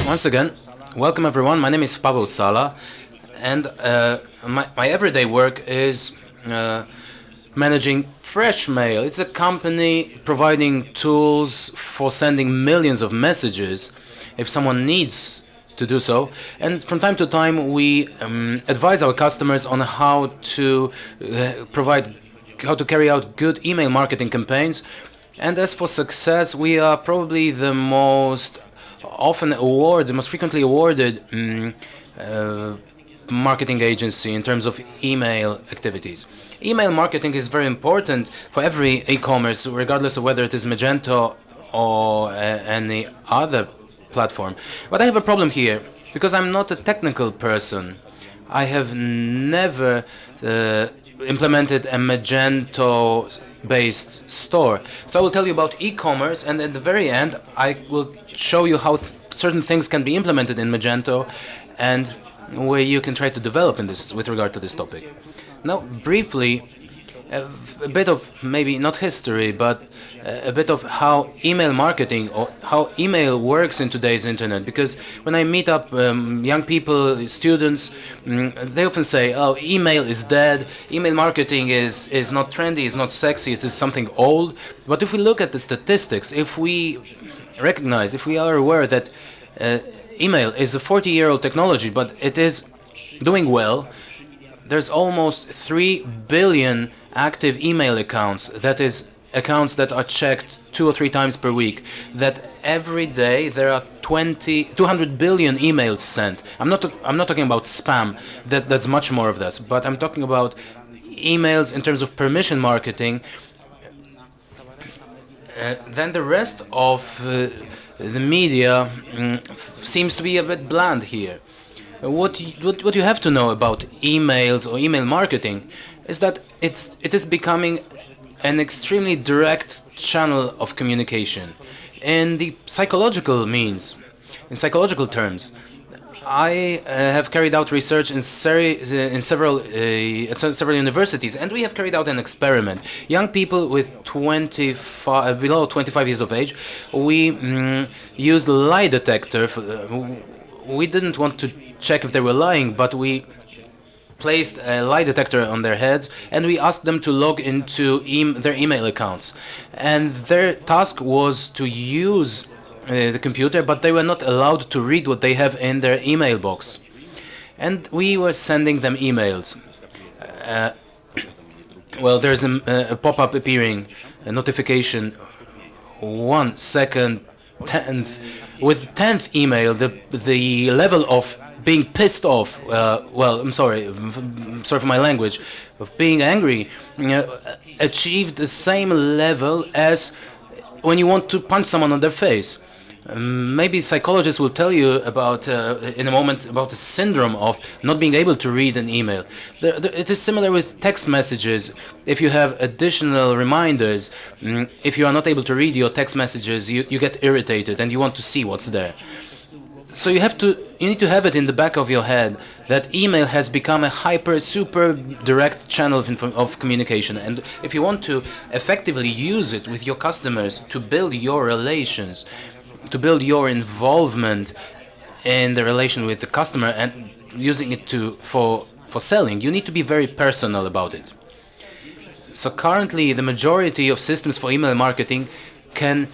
Once again, welcome everyone. My name is Paweł Sala, and my everyday work is managing Freshmail. It's a company providing tools for sending millions of messages if someone needs to do so. And from time to time, we advise our customers on how to carry out good email marketing campaigns. And as for success, we are probably the most frequently awarded marketing agency in terms of email activities. Email marketing is very important for every e-commerce, regardless of whether it is Magento or any other platform. But I have a problem here, because I'm not a technical person. I have never implemented a Magento-based store. So I will tell you about e-commerce, and at the very end, I will show you how certain things can be implemented in Magento and where you can try to develop in this with regard to this topic. Now, briefly, a bit of maybe not history, but a bit of how email marketing or how email works in today's internet. Because when I meet up young people, students, they often say, "Oh, email is dead. Email marketing is not trendy. It's not sexy. It is something old." But if we look at the statistics, if we are aware that email is a 40-year-old technology, but it is doing well. There's almost 3 billion active email accounts. That is, accounts that are checked 2 or 3 times per week. That every day there are 200 billion emails sent. I'm not talking about spam. That's much more of this. But I'm talking about emails in terms of permission marketing. Then the rest of the media seems to be a bit bland here. What you have to know about emails or email marketing is that it is becoming an extremely direct channel of communication. In the psychological terms, I have carried out research in several universities, and we have carried out an experiment. Young people with below 25 years of age, we used a lie detector. We didn't want to check if they were lying, but we placed a lie detector on their heads, and we asked them to log into their email accounts. And their task was to use the computer, but they were not allowed to read what they have in their email box. And we were sending them emails. Well, there's a pop-up appearing, a notification, 1 second, 10th. With 10th email, the level of being pissed off, I'm sorry for my language, of being angry, achieved the same level as when you want to punch someone on their face. Maybe psychologists will tell you about in a moment about the syndrome of not being able to read an email. It is similar with text messages. If you have additional reminders, if you are not able to read your text messages, you get irritated and you want to see what's there. So you need to have it in the back of your head that email has become a super direct channel of communication, and if you want to effectively use it with your customers to build your relations, to build your involvement in the relation with the customer and using it for selling, you need to be very personal about it. So currently, the majority of systems for email marketing can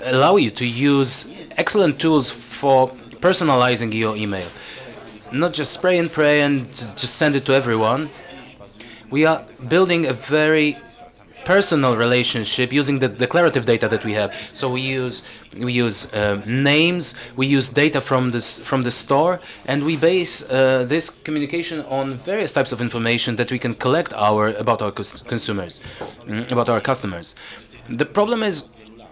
allow you to use excellent tools for personalizing your email. Not just spray and pray and just send it to everyone. We are building a very personal relationship using the declarative data that we have. So we use names, we use data from the store, and we base this communication on various types of information that we can collect about our consumers, about our customers. The problem is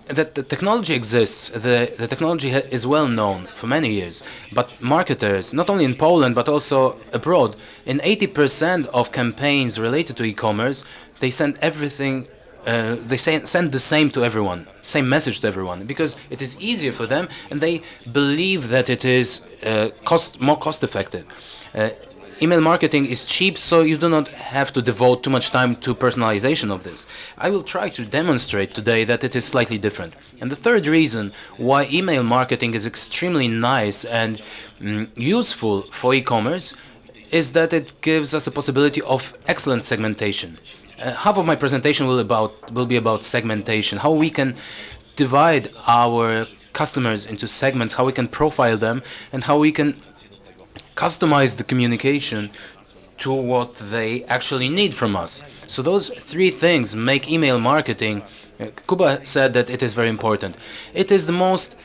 that the technology exists. The technology is well known for many years, but marketers, not only in Poland but also abroad, in 80% of campaigns related to e-commerce, they send everything. They send the same to everyone, same message to everyone, because it is easier for them, and they believe that it is more cost effective. Email marketing is cheap, so you do not have to devote too much time to personalization of this. I will try to demonstrate today that it is slightly different. And the third reason why email marketing is extremely nice and useful for e-commerce is that it gives us a possibility of excellent segmentation. Half of my presentation will be about segmentation, how we can divide our customers into segments, how we can profile them, and how we can customize the communication to what they actually need from us. So those three things make email marketing. Kuba said that it is very important. It is the most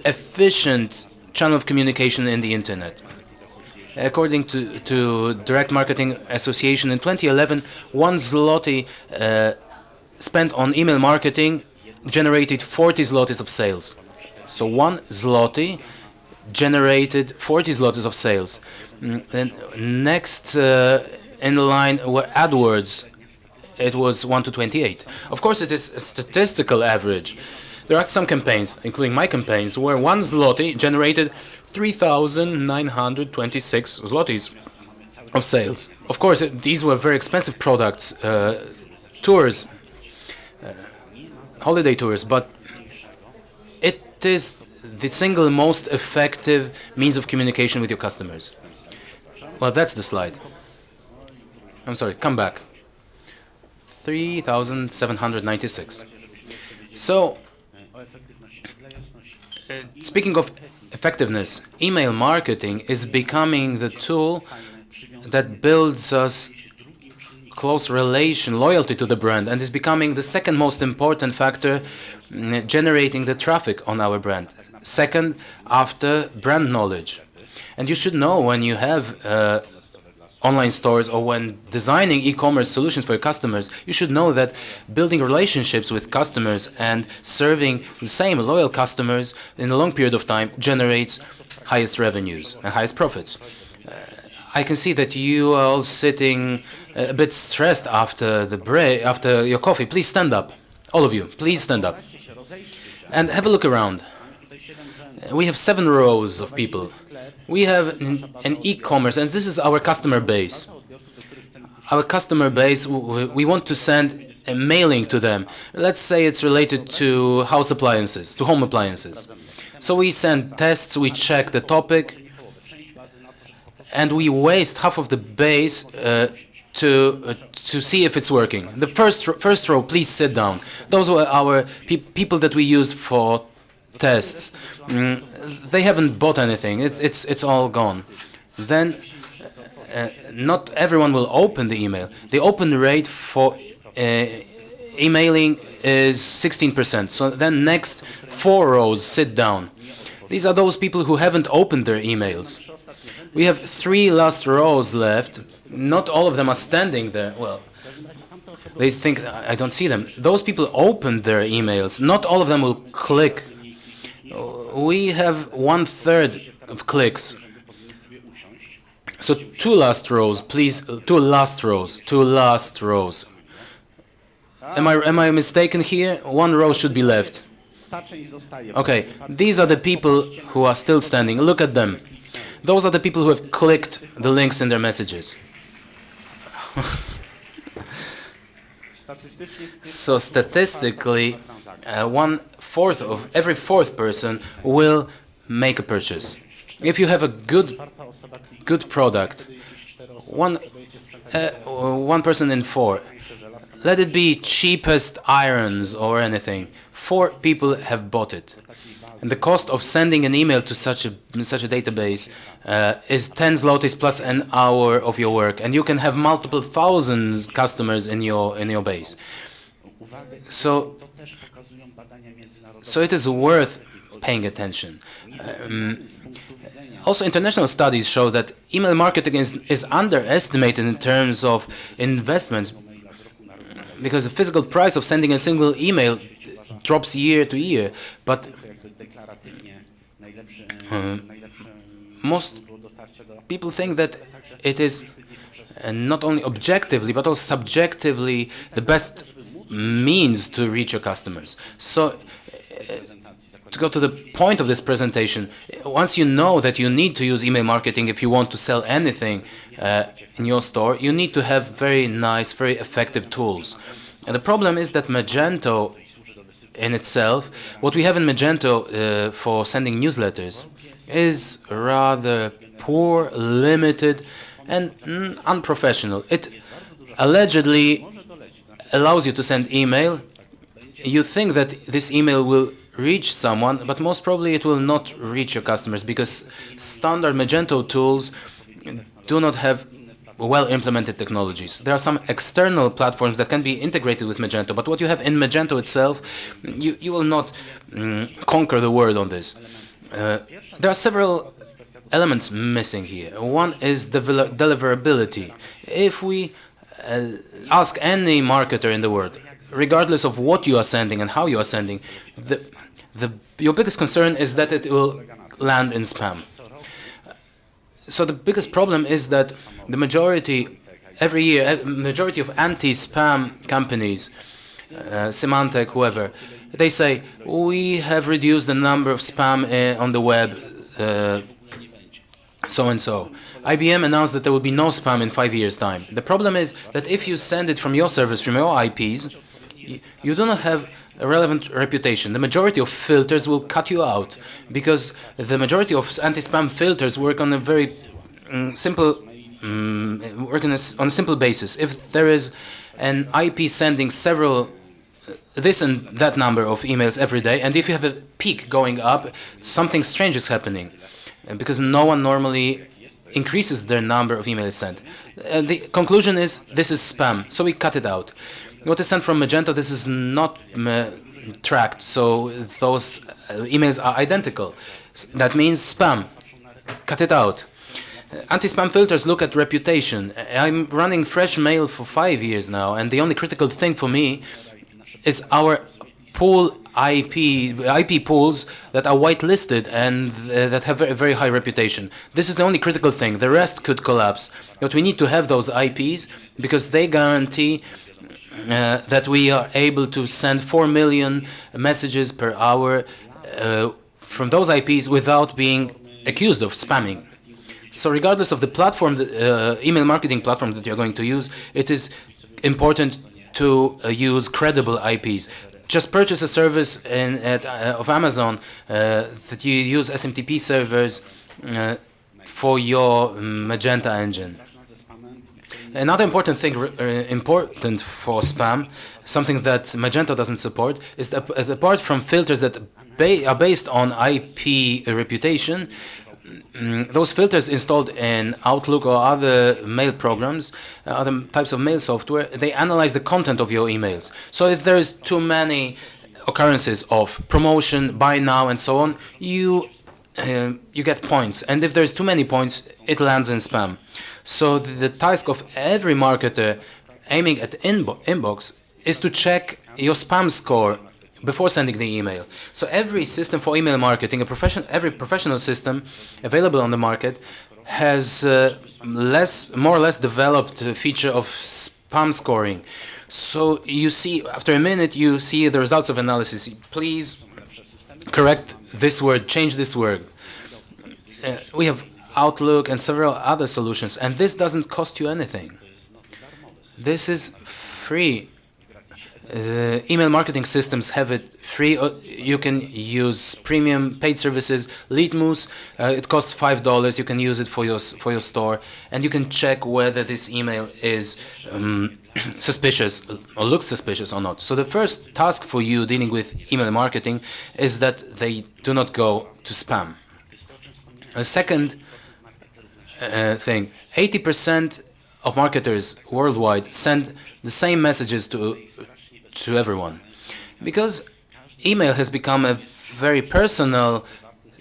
efficient channel of communication in the internet. According to Direct Marketing Association, in 2011, 1 zloty spent on email marketing generated 40 zlotys of sales. So 1 zloty generated 40 zlotys of sales. And next in line were AdWords. It was 1 to 28. Of course, it is a statistical average. There are some campaigns, including my campaigns, where 1 zloty generated 3,926 zlotys of sales. Of course, these were very expensive products, tours, holiday tours, but it is the single most effective means of communication with your customers. Well, that's the slide. I'm sorry, come back. 3,796. So, speaking of effectiveness, email marketing is becoming the tool that builds us close relation, loyalty to the brand, and is becoming the second most important factor generating the traffic on our brand. Second, after brand knowledge. And you should know when you have online stores or when designing e-commerce solutions for your customers, you should know that building relationships with customers and serving the same loyal customers in a long period of time generates highest revenues and highest profits. I can see that you are all sitting a bit stressed after the break, after your coffee. Please stand up. All of you, please stand up. And have a look around. We have 7 rows of people. We have an e-commerce, and this is our customer base. Our customer base, we want to send a mailing to them. Let's say it's related to house appliances, to home appliances. So we send tests, we check the topic, and we waste half of the base to see if it's working. The first row, please sit down. Those were our people that we used for tests. They haven't bought anything. It's all gone. Then not everyone will open the email. The open rate for emailing is 16%. So then next 4 rows, sit down. These are those people who haven't opened their emails. We have 3 last rows left. Not all of them are standing there. Well, they think I don't see them. Those people opened their emails. Not all of them will click. We have 1/3 of clicks. So 2 last rows, please. 2 last rows. 2 last rows. Am I mistaken here? 1 row should be left. Okay, these are the people who are still standing. Look at them. Those are the people who have clicked the links in their messages. So statistically, 1/4 of every 4th person will make a purchase. If you have a good product, one person in 4. Let it be cheapest irons or anything. 4 people have bought it. And the cost of sending an email to such a database is 10 zlotys plus an hour of your work, and you can have multiple thousands customers in your base. So it is worth paying attention. Also, international studies show that email marketing is underestimated in terms of investments, because the physical price of sending a single email drops year to year. But most people think that it is not only objectively but also subjectively the best means to reach your customers. So to go to the point of this presentation, once you know that you need to use email marketing if you want to sell anything in your store, you need to have very nice, very effective tools. And the problem is that Magento in itself, what we have in Magento for sending newsletters is rather poor, limited, and unprofessional. It allegedly allows you to send email. You think that this email will reach someone, but most probably it will not reach your customers because standard Magento tools do not have well-implemented technologies. There are some external platforms that can be integrated with Magento, but what you have in Magento itself, you will not conquer the world on this. There are several elements missing here. One is deliverability. If we ask any marketer in the world, regardless of what you are sending and how you are sending, your biggest concern is that it will land in spam. So the biggest problem is that the majority, every year, majority of anti-spam companies, Symantec, whoever, they say, we have reduced the number of spam on the web, so-and-so. IBM announced that there will be no spam in 5 years' time. The problem is that if you send it from your servers, from your IPs, you do not have a relevant reputation. The majority of filters will cut you out because the majority of anti-spam filters work on a very simple on a simple basis. If there is an IP sending several this and that number of emails every day, and if you have a peak going up, something strange is happening because no one normally increases their number of emails sent. The conclusion is this is spam, so we cut it out. What is sent from Magento, this is not tracked, so those emails are identical. That means spam. Cut it out. Anti-spam filters look at reputation. I'm running Freshmail for 5 years now, and the only critical thing for me is our pool IP pools that are whitelisted and that have a very high reputation. This is the only critical thing. The rest could collapse. But we need to have those IPs because they guarantee that we are able to send 4 million messages per hour from those IPs without being accused of spamming. So regardless of the platform, the email marketing platform that you're going to use, it is important to use credible IPs. Just purchase a service of Amazon that you use SMTP servers for your Magento engine. Another important thing, important for spam, something that Magento doesn't support, is that apart from filters that are based on IP reputation, those filters installed in Outlook or other mail programs, other types of mail software, they analyze the content of your emails. So if there is too many occurrences of promotion, buy now, and so on, you get points. And if there's too many points, it lands in spam. So the task of every marketer aiming at inbox is to check your spam score before sending the email. So every system for email marketing, every professional system available on the market has more or less developed a feature of spam scoring. So you see, after a minute, you see the results of analysis. Please correct this word, change this word. We have Outlook and several other solutions, and this doesn't cost you anything. This is free. Email marketing systems have it free. You can use premium paid services. Leadmoose, it costs $5. You can use it for your store, and you can check whether this email is suspicious or looks suspicious or not. So the first task for you dealing with email marketing is that they do not go to spam. A second thing, 80% of marketers worldwide send the same messages to everyone, because email has become a very personal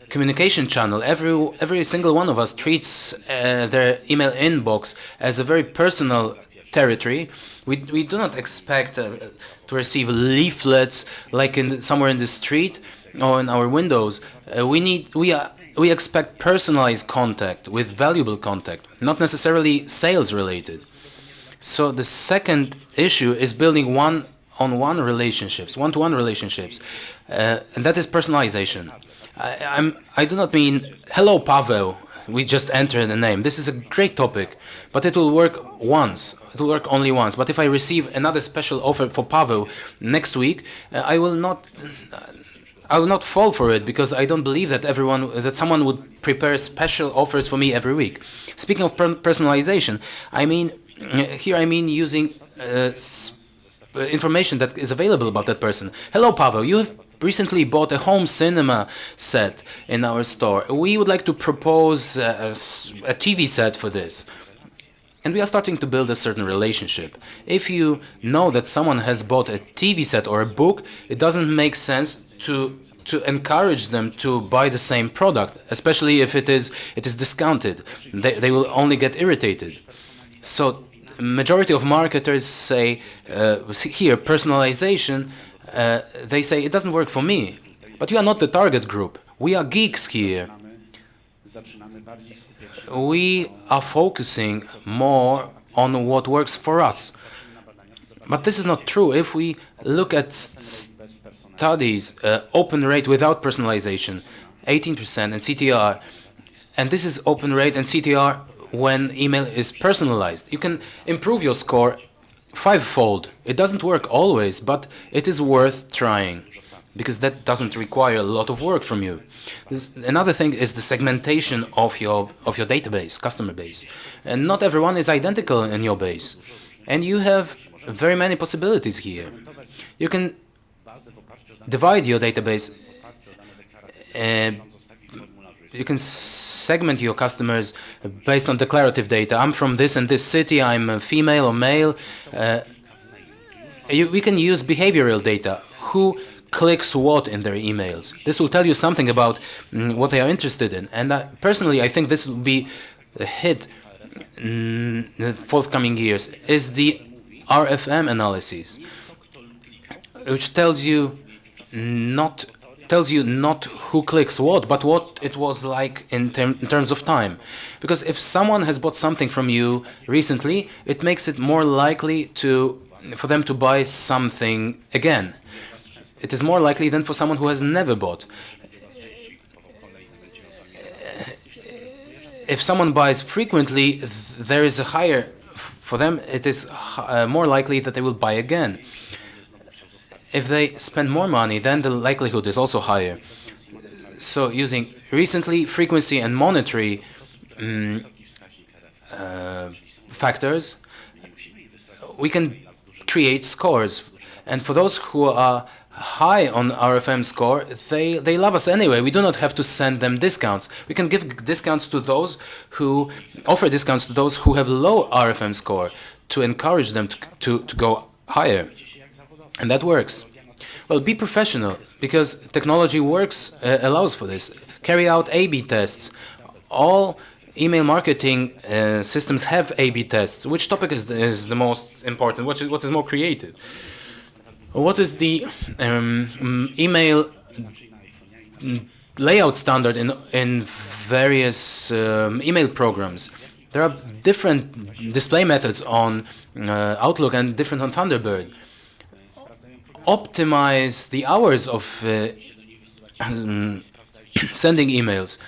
communication channel. Every single one of us treats their email inbox as a very personal territory. We do not expect to receive leaflets like somewhere in the street or in our windows. We expect personalized contact with valuable contact, not necessarily sales related. So the second issue is building one one-on-one relationships, one-to-one relationships, and that is personalization. I do not mean, hello, Paweł. We just enter the name. This is a great topic, but it will work once. It will work only once. But if I receive another special offer for Paweł next week, I will not. I will not fall for it because I don't believe that someone would prepare special offers for me every week. Speaking of personalization, I mean using information that is available about that person. Hello, Paweł. You have recently bought a home cinema set in our store. We would like to propose a TV set for this. And we are starting to build a certain relationship. If you know that someone has bought a TV set or a book, it doesn't make sense to encourage them to buy the same product, especially if it is discounted. They will only get irritated. So majority of marketers say, here, personalization, they say, it doesn't work for me. But you are not the target group. We are geeks here. We are focusing more on what works for us. But this is not true. If we look at studies, open rate without personalization, 18%, and CTR, and this is open rate and CTR when email is personalized. You can improve your score fivefold. It doesn't work always, but it is worth trying because that doesn't require a lot of work from you. Another thing is the segmentation of your database, customer base. And not everyone is identical in your base. And you have very many possibilities here. You can divide your database. You can segment your customers based on declarative data. I'm from this and this city, I'm a female or male. We can use behavioral data. Who clicks what in their emails? This will tell you something about what they are interested in. And personally, I think this will be a hit in the forthcoming years, is the RFM analysis, which tells you not who clicks what, but what it was like in terms of time. Because if someone has bought something from you recently, it makes it more likely for them to buy something again. It is more likely than for someone who has never bought. If someone buys frequently, there is a higher, for them it is more likely that they will buy again. If they spend more money, then the likelihood is also higher. So using recently, frequency, and monetary factors, we can create scores. And for those who are high on RFM score, they love us anyway. We do not have to send them discounts. We can give discounts to those who offer discounts to those who have low RFM score to encourage them to go higher. And that works. Well, be professional, because technology works, allows for this. Carry out A/B tests. All email marketing systems have A/B tests. Which topic is the most important? What is more creative? What is the email layout standard in various email programs? There are different display methods on Outlook and different on Thunderbird. Optimize the hours of sending emails.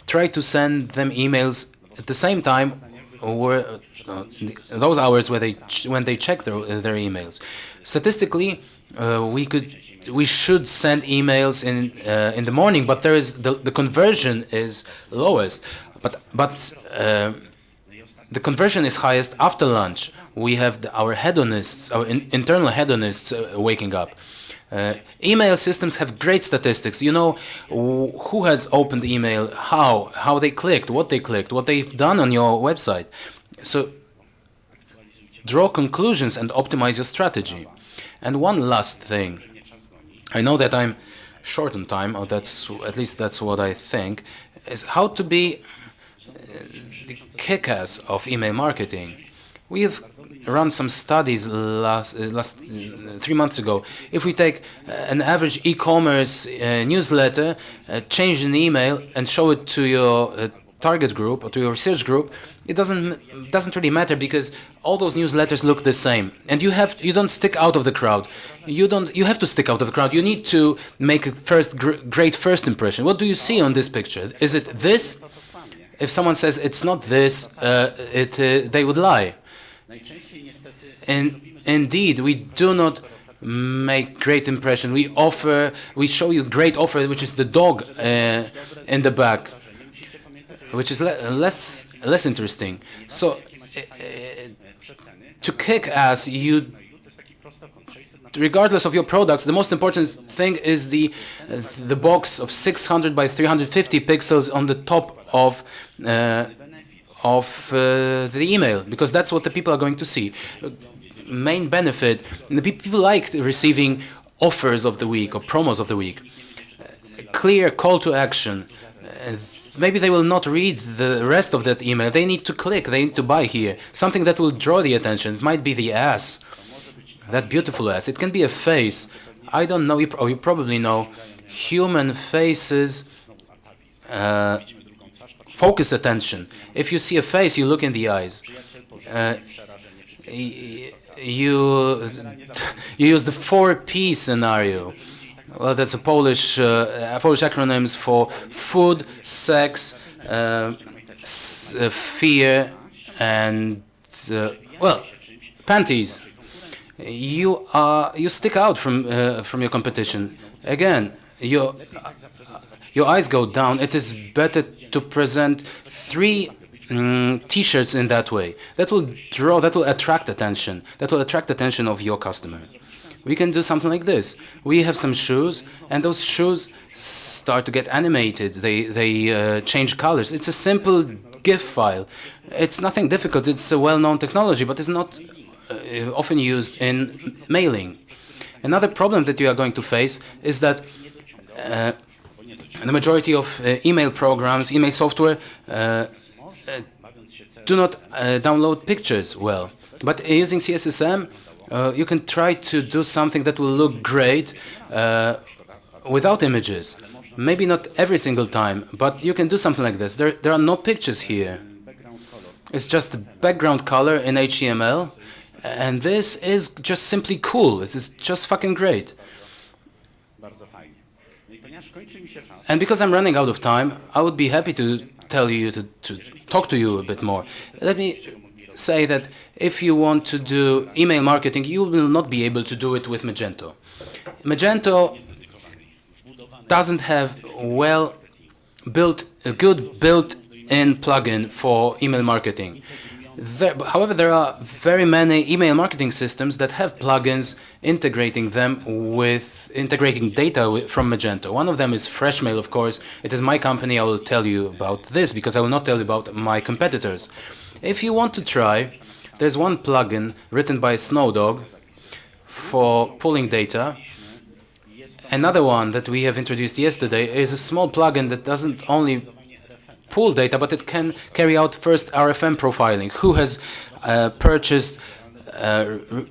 Try to send them emails at the same time, or those hours when they check their emails. Statistically, we should send emails in the morning, but there is the conversion is lowest. But the conversion is highest after lunch. We have our hedonists, our internal hedonists waking up. Email systems have great statistics. You know who has opened the email, how they clicked, what they've done on your website. So draw conclusions and optimize your strategy. And one last thing. I know that I'm short on time, or at least that's what I think, is how to be the kick-ass of email marketing. We have run some studies last 3 months ago. If we take an average e-commerce newsletter, change an email and show it to target group or to your research group, it doesn't really matter because all those newsletters look the same, and you don't stick out of the crowd. You have to stick out of the crowd. You need to make a great first impression. What do you see on this picture? Is it this? If someone says it's not this, they would lie. And indeed, we do not make great impression. We show you great offer, which is the dog in the back, which is less interesting. So to kick ass, regardless of your products, the most important thing is the box of 600 by 350 pixels on the top of the email, because that's what the people are going to see. Main benefit, the people like receiving offers of the week or promos of the week. Clear call to action. Maybe they will not read the rest of that email. They need to click, they need to buy here. Something that will draw the attention. It might be the ass, that beautiful ass. It can be a face. I don't know, you probably know, human faces focus attention. If you see a face, you look in the eyes. You use the 4P scenario. Well, that's a Polish acronyms for food, sex, fear, and well, panties. You stick out from your competition. Again, your eyes go down. It is better to present 3 T-shirts in that way. That will attract attention. That will attract attention of your customer. We can do something like this. We have some shoes, and those shoes start to get animated. They change colors. It's a simple GIF file. It's nothing difficult. It's a well-known technology, but it's not often used in mailing. Another problem that you are going to face is that the majority of email programs, email software, do not download pictures well. But using CSSM, you can try to do something that will look great without images. Maybe not every single time, but you can do something like this. There are no pictures here. It's just the background color in HTML, and this is just simply cool. This is just fucking great. And because I'm running out of time, I would be happy to tell you to talk to you a bit more. Let me say that if you want to do email marketing, you will not be able to do it with Magento. Magento doesn't have a good built-in plugin for email marketing. However, there are very many email marketing systems that have plugins integrating data from Magento. One of them is Freshmail, of course. It is my company. I will tell you about this because I will not tell you about my competitors. If you want to try, there's one plugin written by Snowdog for pulling data. Another one that we have introduced yesterday is a small plugin that doesn't only pull data, but it can carry out first RFM profiling. Who has purchased,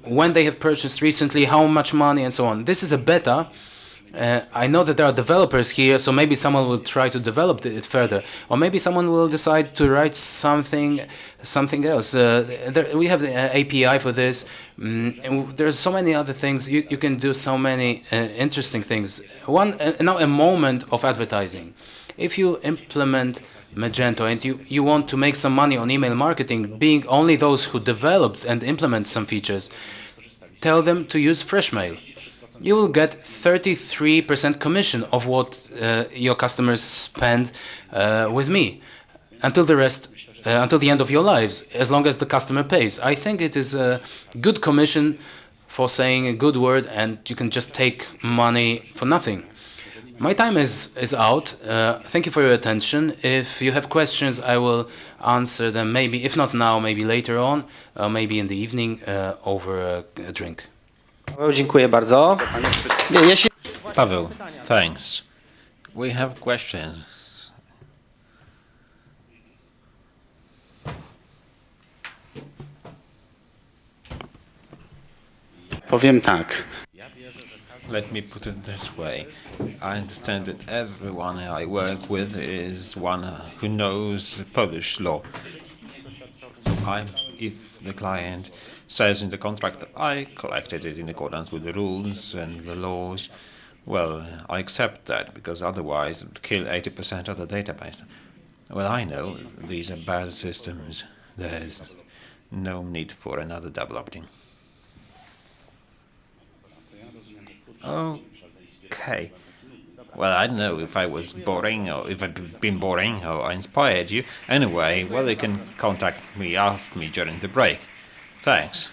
when they have purchased recently, how much money, and so on. This is a beta. I know that there are developers here, so maybe someone will try to develop it further, or maybe someone will decide to write something else. We have the API for this. There's so many other things. You can do so many interesting things. Now a moment of advertising. If you implement Magento and you want to make some money on email marketing, being only those who developed and implement some features, tell them to use Freshmail. You will get 33% commission of what your customers spend with me until the end of your lives, as long as the customer pays. I think it is a good commission for saying a good word, and you can just take money for nothing. My time is out. Thank you for your attention. If you have questions, I will answer them, maybe, if not now, maybe later on, maybe in the evening over a drink. Paweł, dziękuję bardzo. Paweł, thanks. We have questions. Powiem tak. Let me put it this way. I understand that everyone I work with is one who knows Polish law. If the client says in the contract that I collected it in accordance with the rules and the laws, well, I accept that because otherwise it would kill 80% of the database. Well, I know these are bad systems. There's no need for another double opting. Okay. Well, I don't know if I was boring or if I've been boring or I inspired you. Anyway, well, you can contact me, ask me during the break. Thanks.